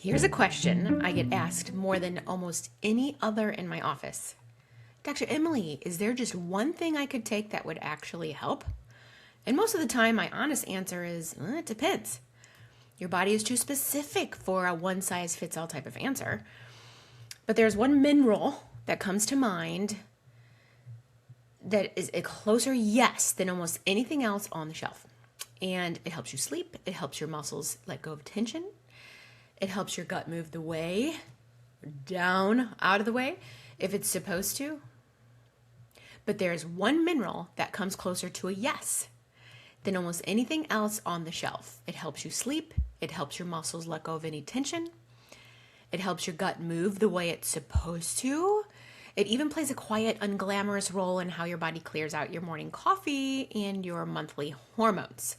Here's a question I get asked more than almost any other in my office. Dr. Emily, is there just one thing I could take that would actually help? And most of the time, my honest answer is, it depends. Your body is too specific for a one-size-fits-all type of answer. But there's one mineral that comes to mind that is a closer yes than almost anything else on the shelf. And it helps you sleep. It helps your muscles let go of tension. It helps your gut move the way, down, out of the way, if it's supposed to. But there's one mineral that comes closer to a yes than almost anything else on the shelf. It helps you sleep. It helps your muscles let go of any tension. It helps your gut move the way it's supposed to. It even plays a quiet, unglamorous role in how your body clears out your morning coffee and your monthly hormones.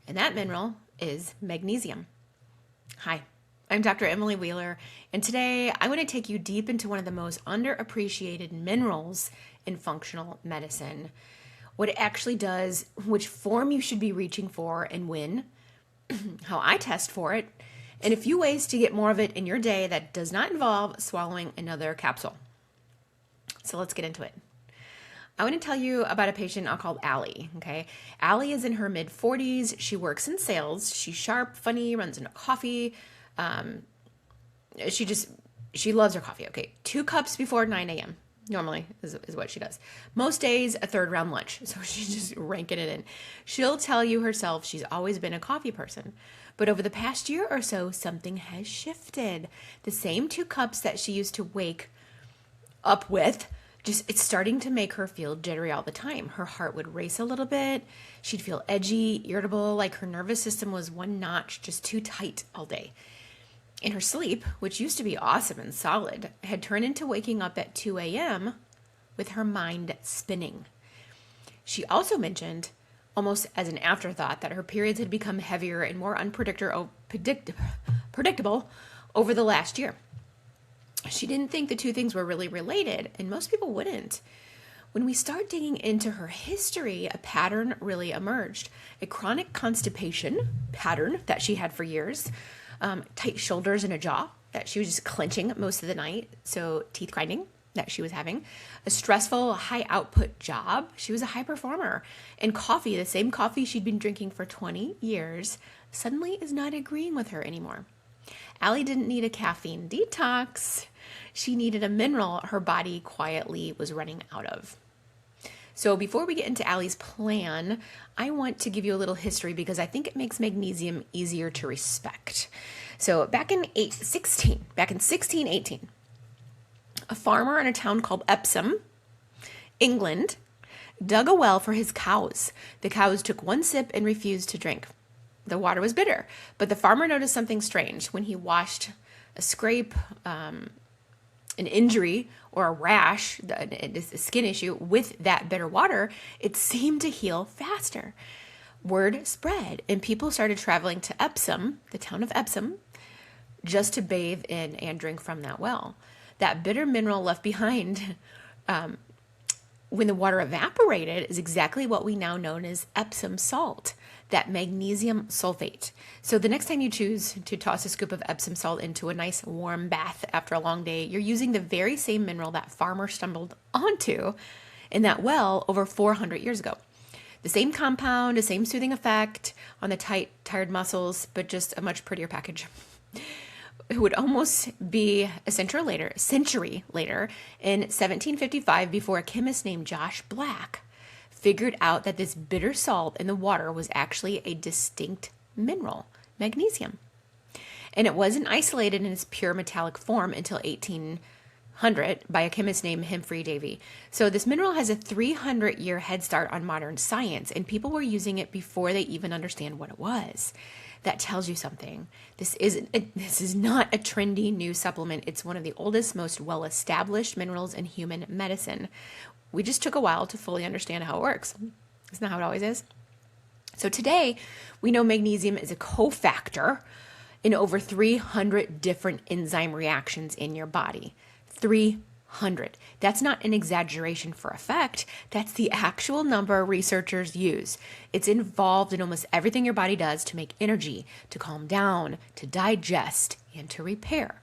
And that mineral is magnesium. Hi, I'm Dr. Emily Wheeler, and today I want to take you deep into one of the most underappreciated minerals in functional medicine, what it actually does, which form you should be reaching for and when, how I test for it, and a few ways to get more of it in your day that does not involve swallowing another capsule. So let's get into it. I want to tell you about a patient I'll call Allie, okay? Allie is in her mid-40s. She works in sales. She's sharp, funny, runs into coffee. She loves her coffee, okay? 2 cups before 9 a.m. normally is what she does. Most days, a third round lunch. So she's just ranking it in. She'll tell you herself she's always been a coffee person. But over the past year or so, something has shifted. The same 2 cups that she used to wake up with, it's starting to make her feel jittery all the time. Her heart would race a little bit. She'd feel edgy, irritable, like her nervous system was one notch, just too tight all day. And her sleep, which used to be awesome and solid, had turned into waking up at 2 a.m. with her mind spinning. She also mentioned, almost as an afterthought, that her periods had become heavier and more predictable over the last year. She didn't think the two things were really related, and most people wouldn't. When we start digging into her history, a pattern really emerged. A chronic constipation pattern that she had for years, tight shoulders and a jaw that she was just clenching most of the night, so teeth grinding that she was having, a stressful, high-output job. She was a high performer. And coffee, the same coffee she'd been drinking for 20 years, suddenly is not agreeing with her anymore. Allie didn't need a caffeine detox. She needed a mineral her body quietly was running out of. So before we get into Allie's plan, I want to give you a little history because I think it makes magnesium easier to respect. So back in 1618, a farmer in a town called Epsom, England, dug a well for his cows. The cows took 1 sip and refused to drink. The water was bitter, but the farmer noticed something strange. When he washed a scrape, an injury, or a rash, a skin issue with that bitter water, it seemed to heal faster. Word spread, and people started traveling to Epsom, the town of Epsom, just to bathe in and drink from that well. That bitter mineral left behind when the water evaporated is exactly what we now know as Epsom salt, that magnesium sulfate. So the next time you choose to toss a scoop of Epsom salt into a nice warm bath after a long day, you're using the very same mineral that farmer stumbled onto in that well over 400 years ago. The same compound, the same soothing effect on the tight, tired muscles, but just a much prettier package. It would almost be a century later, in 1755, before a chemist named Josh Black figured out that this bitter salt in the water was actually a distinct mineral, magnesium. And it wasn't isolated in its pure metallic form until 1800 by a chemist named Humphrey Davy. So this mineral has a 300-year head start on modern science, and people were using it before they even understand what it was. That tells you something. This is not a trendy new supplement. It's one of the oldest, most well-established minerals in human medicine. We just took a while to fully understand how it works. Isn't that how it always is? So today, we know magnesium is a cofactor in over 300 different enzyme reactions in your body. 300. 100. That's not an exaggeration for effect. That's the actual number researchers use. It's involved in almost everything your body does to make energy, to calm down, to digest, and to repair.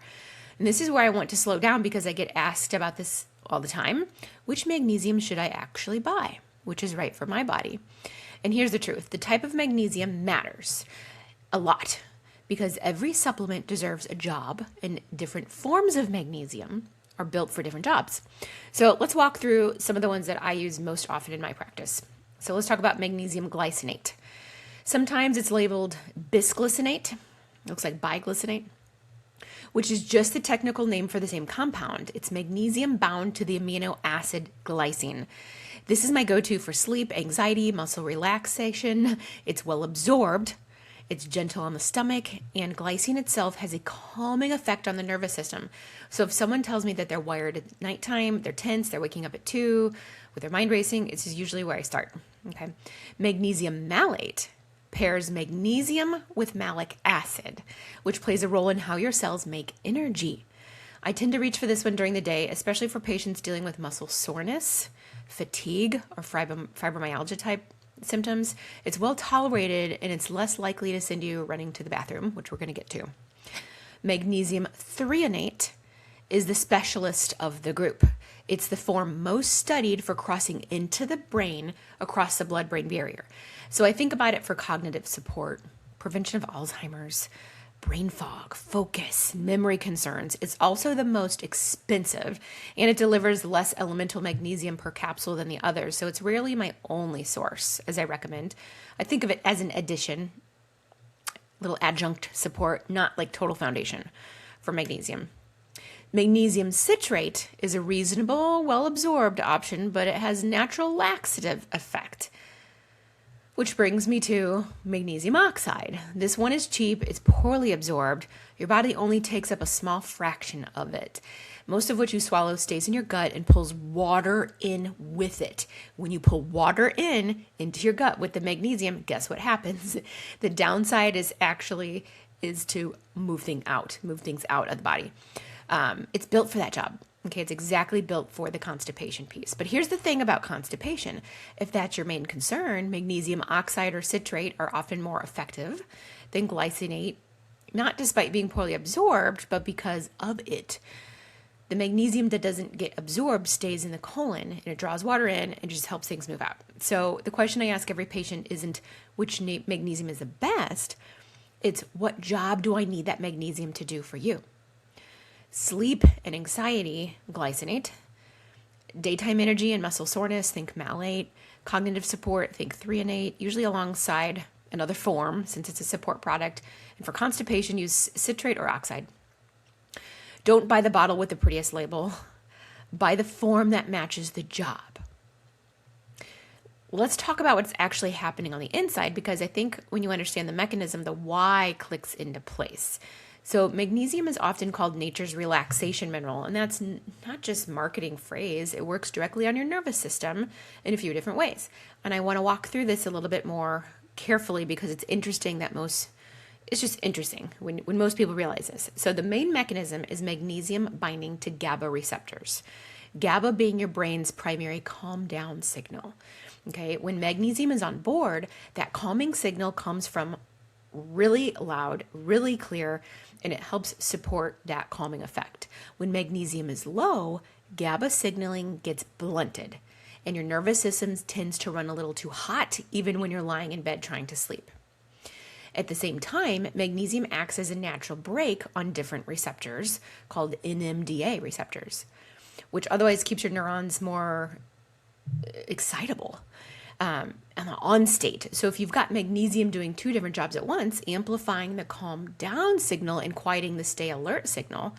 And this is where I want to slow down because I get asked about this all the time. Which magnesium should I actually buy? Which is right for my body? And here's the truth. The type of magnesium matters a lot because every supplement deserves a job, and different forms of magnesium are built for different jobs. So let's walk through some of the ones that I use most often in my practice. So let's talk about magnesium glycinate. Sometimes it's labeled bisglycinate, looks like biglycinate, which is just the technical name for the same compound. It's magnesium bound to the amino acid glycine. This is my go-to for sleep, anxiety, muscle relaxation. It's well absorbed. It's gentle on the stomach, and glycine itself has a calming effect on the nervous system. So if someone tells me that they're wired at nighttime, they're tense, they're waking up at 2 with their mind racing, it's usually where I start. Okay. Magnesium malate pairs magnesium with malic acid, which plays a role in how your cells make energy. I tend to reach for this one during the day, especially for patients dealing with muscle soreness, fatigue, or fibromyalgia type symptoms. It's well tolerated and it's less likely to send you running to the bathroom, which we're going to get to. Magnesium threonate is the specialist of the group. It's the form most studied for crossing into the brain across the blood-brain barrier. So I think about it for cognitive support, prevention of Alzheimer's, brain fog, focus, memory concerns. It's also the most expensive, and it delivers less elemental magnesium per capsule than the others. So it's rarely my only source, as I recommend. I think of it as an addition, little adjunct support, not like total foundation for magnesium. Magnesium citrate is a reasonable, well-absorbed option, but it has natural laxative effect. Which brings me to magnesium oxide. This one is cheap, it's poorly absorbed. Your body only takes up a small fraction of it. Most of what you swallow stays in your gut and pulls water in with it. When you pull water into your gut with the magnesium, guess what happens? The downside is to move things out of the body. It's built for that job. Okay, it's exactly built for the constipation piece. But here's the thing about constipation. If that's your main concern, magnesium oxide or citrate are often more effective than glycinate, not despite being poorly absorbed, but because of it. The magnesium that doesn't get absorbed stays in the colon, and it draws water in and just helps things move out. So the question I ask every patient isn't which magnesium is the best, it's what job do I need that magnesium to do for you? Sleep and anxiety, glycinate. Daytime energy and muscle soreness, think malate. Cognitive support, think threonate, usually alongside another form since it's a support product. And for constipation, use citrate or oxide. Don't buy the bottle with the prettiest label. Buy the form that matches the job. Let's talk about what's actually happening on the inside, because I think when you understand the mechanism, the why clicks into place. So magnesium is often called nature's relaxation mineral, and that's not just marketing phrase. It works directly on your nervous system in a few different ways. And I want to walk through this a little bit more carefully because it's interesting it's just interesting when most people realize this. So the main mechanism is magnesium binding to GABA receptors. GABA being your brain's primary calm down signal. Okay, when magnesium is on board, that calming signal comes from really loud, really clear, and it helps support that calming effect. When magnesium is low, GABA signaling gets blunted, and your nervous system tends to run a little too hot, even when you're lying in bed trying to sleep. At the same time, magnesium acts as a natural brake on different receptors called NMDA receptors, which otherwise keeps your neurons more excitable. On state. So if you've got magnesium doing two different jobs at once, amplifying the calm down signal and quieting the stay alert signal,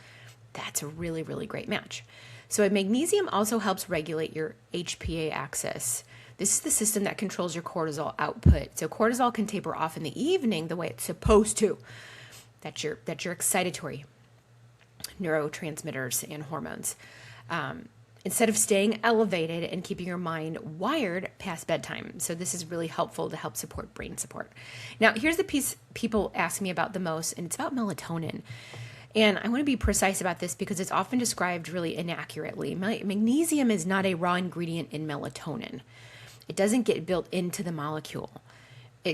that's a really, really great match. So magnesium also helps regulate your HPA axis. This is the system that controls your cortisol output. So cortisol can taper off in the evening the way it's supposed to. That's your excitatory neurotransmitters and hormones. Instead of staying elevated and keeping your mind wired past bedtime. So this is really helpful to help support brain support. Now, here's the piece people ask me about the most, and it's about melatonin. And I want to be precise about this because it's often described really inaccurately. Magnesium is not a raw ingredient in melatonin. It doesn't get built into the molecule.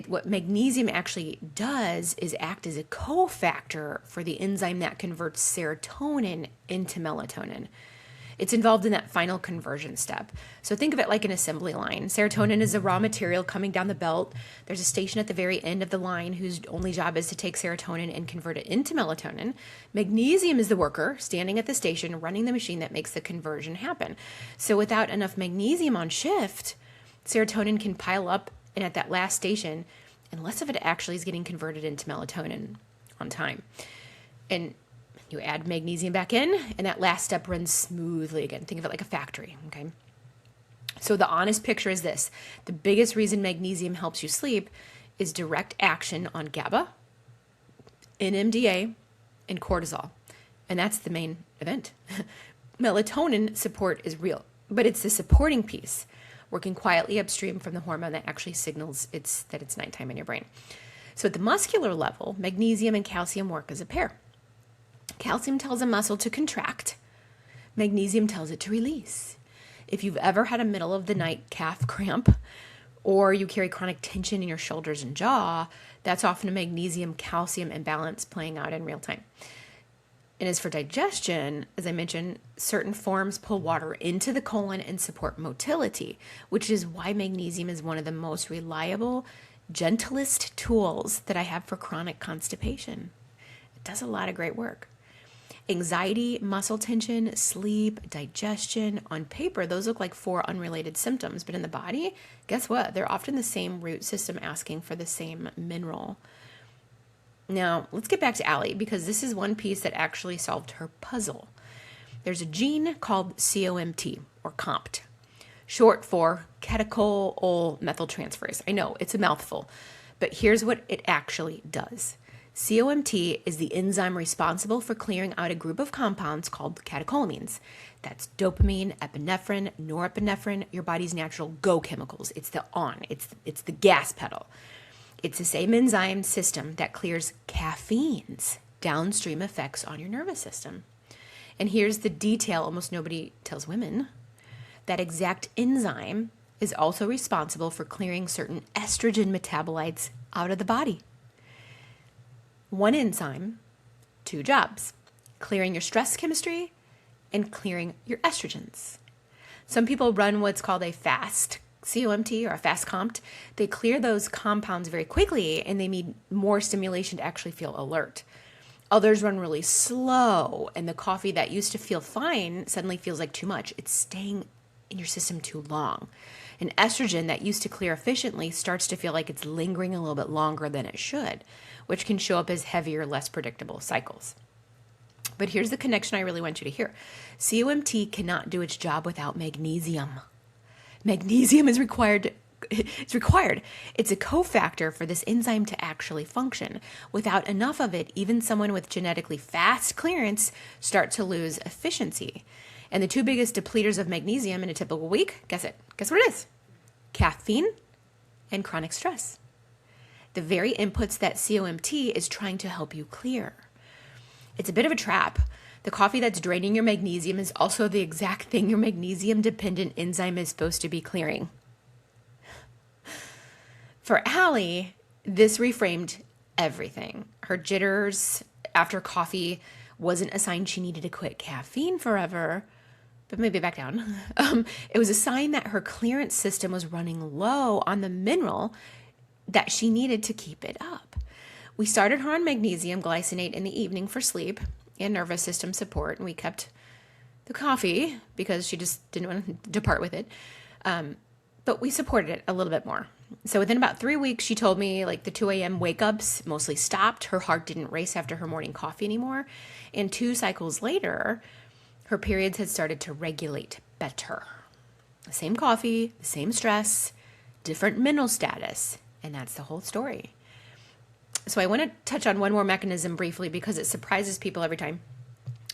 What magnesium actually does is act as a cofactor for the enzyme that converts serotonin into melatonin. It's involved in that final conversion step. So think of it like an assembly line. Serotonin is a raw material coming down the belt. There's a station at the very end of the line whose only job is to take serotonin and convert it into melatonin. Magnesium is the worker standing at the station running the machine that makes the conversion happen. So without enough magnesium on shift, serotonin can pile up, and at that last station, and less of it actually is getting converted into melatonin on time. And you add magnesium back in, and that last step runs smoothly again. Think of it like a factory, okay? So the honest picture is this. The biggest reason magnesium helps you sleep is direct action on GABA, NMDA, and cortisol. And that's the main event. Melatonin support is real, but it's the supporting piece, working quietly upstream from the hormone that actually signals that it's nighttime in your brain. So at the muscular level, magnesium and calcium work as a pair. Calcium tells a muscle to contract. Magnesium tells it to release. If you've ever had a middle of the night calf cramp, or you carry chronic tension in your shoulders and jaw, that's often a magnesium-calcium imbalance playing out in real time. And as for digestion, as I mentioned, certain forms pull water into the colon and support motility, which is why magnesium is one of the most reliable, gentlest tools that I have for chronic constipation. It does a lot of great work. Anxiety, muscle tension, sleep, digestion, on paper, those look like 4 unrelated symptoms, but in the body, guess what? They're often the same root system asking for the same mineral. Now, let's get back to Allie, because this is one piece that actually solved her puzzle. There's a gene called COMT, or COMT, short for catechol methyltransferase. I know, it's a mouthful, but here's what it actually does. COMT is the enzyme responsible for clearing out a group of compounds called catecholamines. That's dopamine, epinephrine, norepinephrine, your body's natural go chemicals. It's the on, it's the gas pedal. It's the same enzyme system that clears caffeine's downstream effects on your nervous system. And here's the detail almost nobody tells women. That exact enzyme is also responsible for clearing certain estrogen metabolites out of the body. One enzyme, 2 jobs: clearing your stress chemistry and clearing your estrogens. Some people run what's called a fast COMT or a fast COMT. They clear those compounds very quickly and they need more stimulation to actually feel alert. Others run really slow and the coffee that used to feel fine suddenly feels like too much. It's staying in your system too long. And estrogen that used to clear efficiently starts to feel like it's lingering a little bit longer than it should, which can show up as heavier, less predictable cycles. But here's the connection I really want you to hear. COMT cannot do its job without magnesium. Magnesium is required. It's required. It's a cofactor for this enzyme to actually function. Without enough of it, even someone with genetically fast clearance start to lose efficiency. And the 2 biggest depleters of magnesium in a typical week, guess it. Guess what it is? Caffeine and chronic stress. The very inputs that COMT is trying to help you clear. It's a bit of a trap. The coffee that's draining your magnesium is also the exact thing your magnesium-dependent enzyme is supposed to be clearing. For Allie, this reframed everything. Her jitters after coffee wasn't a sign she needed to quit caffeine forever, but maybe back down. It was a sign that her clearance system was running low on the mineral that she needed to keep it up. We started her on magnesium glycinate in the evening for sleep and nervous system support, and we kept the coffee because she just didn't want to depart with it. But we supported it a little bit more. So within about 3 weeks, she told me like the 2 a.m. wake-ups mostly stopped. Her heart didn't race after her morning coffee anymore. And 2 cycles later, her periods had started to regulate better. The same coffee, the same stress, different mineral status. And that's the whole story. So I want to touch on one more mechanism briefly because it surprises people every time.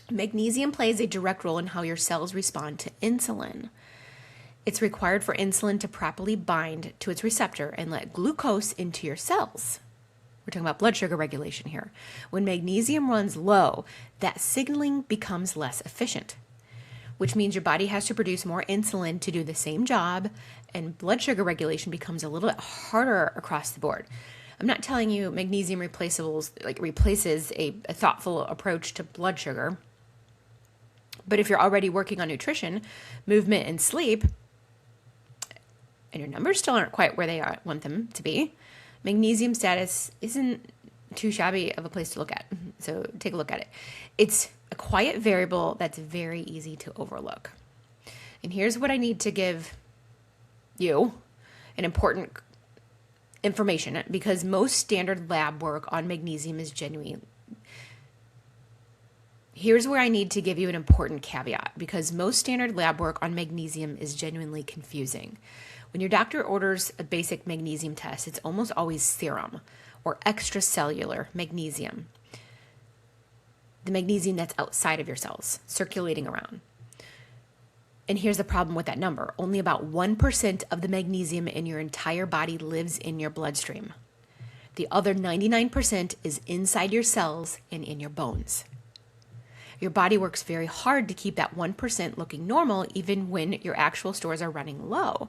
Magnesium plays a direct role in how your cells respond to insulin. It's required for insulin to properly bind to its receptor and let glucose into your cells. We're talking about blood sugar regulation here. When magnesium runs low, that signaling becomes less efficient, which means your body has to produce more insulin to do the same job, and blood sugar regulation becomes a little bit harder across the board. I'm not telling you magnesium replaces a thoughtful approach to blood sugar, but if you're already working on nutrition, movement, and sleep, and your numbers still aren't quite where they want them to be, magnesium status isn't too shabby of a place to look at. So take a look at it. It's a quiet variable that's very easy to overlook. And here's what I need to give you an important information, because most standard lab work on magnesium is genuine. Here's where I need to give you an important caveat, because most standard lab work on magnesium is genuinely confusing. When your doctor orders a basic magnesium test, it's almost always serum or extracellular magnesium, the magnesium that's outside of your cells, circulating around. And here's the problem with that number. Only about 1% of the magnesium in your entire body lives in your bloodstream. The other 99% is inside your cells and in your bones. Your body works very hard to keep that 1% looking normal, even when your actual stores are running low.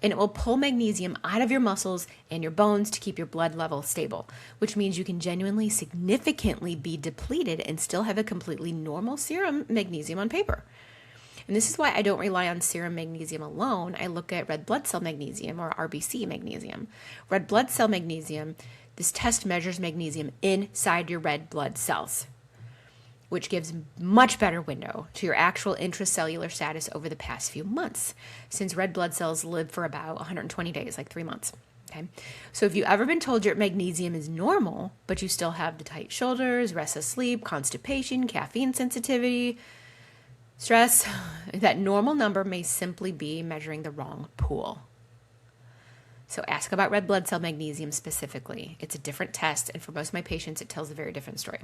And it will pull magnesium out of your muscles and your bones to keep your blood level stable, which means you can genuinely significantly be depleted and still have a completely normal serum magnesium on paper. And this is why I don't rely on serum magnesium alone. I look at red blood cell magnesium, or RBC magnesium. Red blood cell magnesium, this test measures magnesium inside your red blood cells, which gives much better window to your actual intracellular status over the past few months, since red blood cells live for about 120 days, like 3 months. Okay, so if you've ever been told your magnesium is normal, but you still have the tight shoulders, restless sleep, constipation, caffeine sensitivity, stress, that normal number may simply be measuring the wrong pool. So ask about red blood cell magnesium specifically. It's a different test, and for most of my patients, it tells a very different story.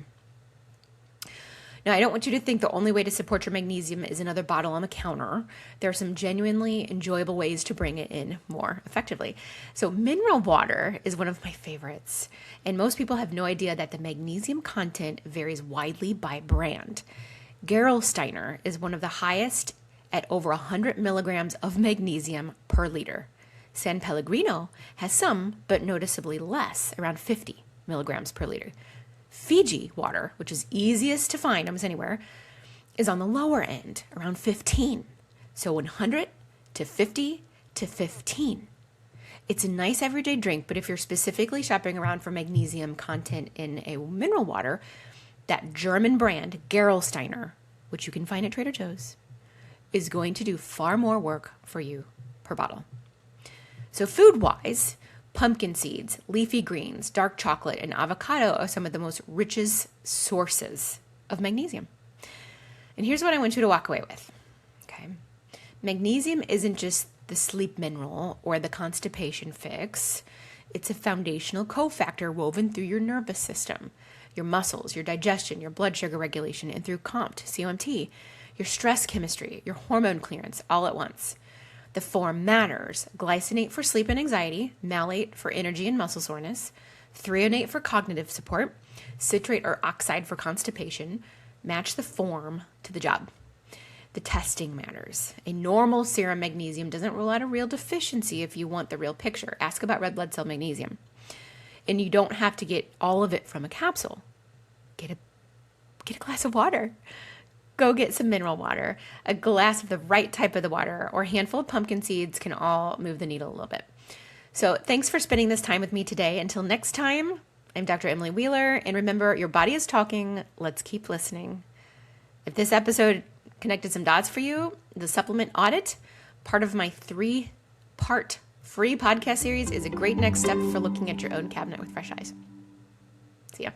Now, I don't want you to think the only way to support your magnesium is another bottle on the counter. There are some genuinely enjoyable ways to bring it in more effectively. So mineral water is one of my favorites, and most people have no idea that the magnesium content varies widely by brand. Gerolsteiner is one of the highest at over 100 milligrams of magnesium per liter. San Pellegrino has some, but noticeably less, around 50 milligrams per liter. Fiji water, which is easiest to find almost anywhere, is on the lower end, around 15. So 100 to 50 to 15. It's a nice everyday drink, but if you're specifically shopping around for magnesium content in a mineral water, that German brand, Gerolsteiner, which you can find at Trader Joe's, is going to do far more work for you per bottle. So food-wise, pumpkin seeds, leafy greens, dark chocolate, and avocado are some of the most richest sources of magnesium. And here's what I want you to walk away with. Okay, magnesium isn't just the sleep mineral or the constipation fix. It's a foundational cofactor woven through your nervous system, your muscles, your digestion, your blood sugar regulation, and through COMT, your stress chemistry, your hormone clearance, all at once. The form matters. Glycinate for sleep and anxiety, malate for energy and muscle soreness, threonate for cognitive support, citrate or oxide for constipation. Match the form to the job. The testing matters. A normal serum magnesium doesn't rule out a real deficiency if you want the real picture. Ask about red blood cell magnesium. And you don't have to get all of it from a capsule. Get a glass of water. Go get some mineral water. A glass of the right type of the water or a handful of pumpkin seeds can all move the needle a little bit. So thanks for spending this time with me today. Until next time, I'm Dr. Emily Wheeler. And remember, your body is talking. Let's keep listening. If this episode connected some dots for you, the supplement audit, part of my 3-part free podcast series, is a great next step for looking at your own cabinet with fresh eyes. See ya.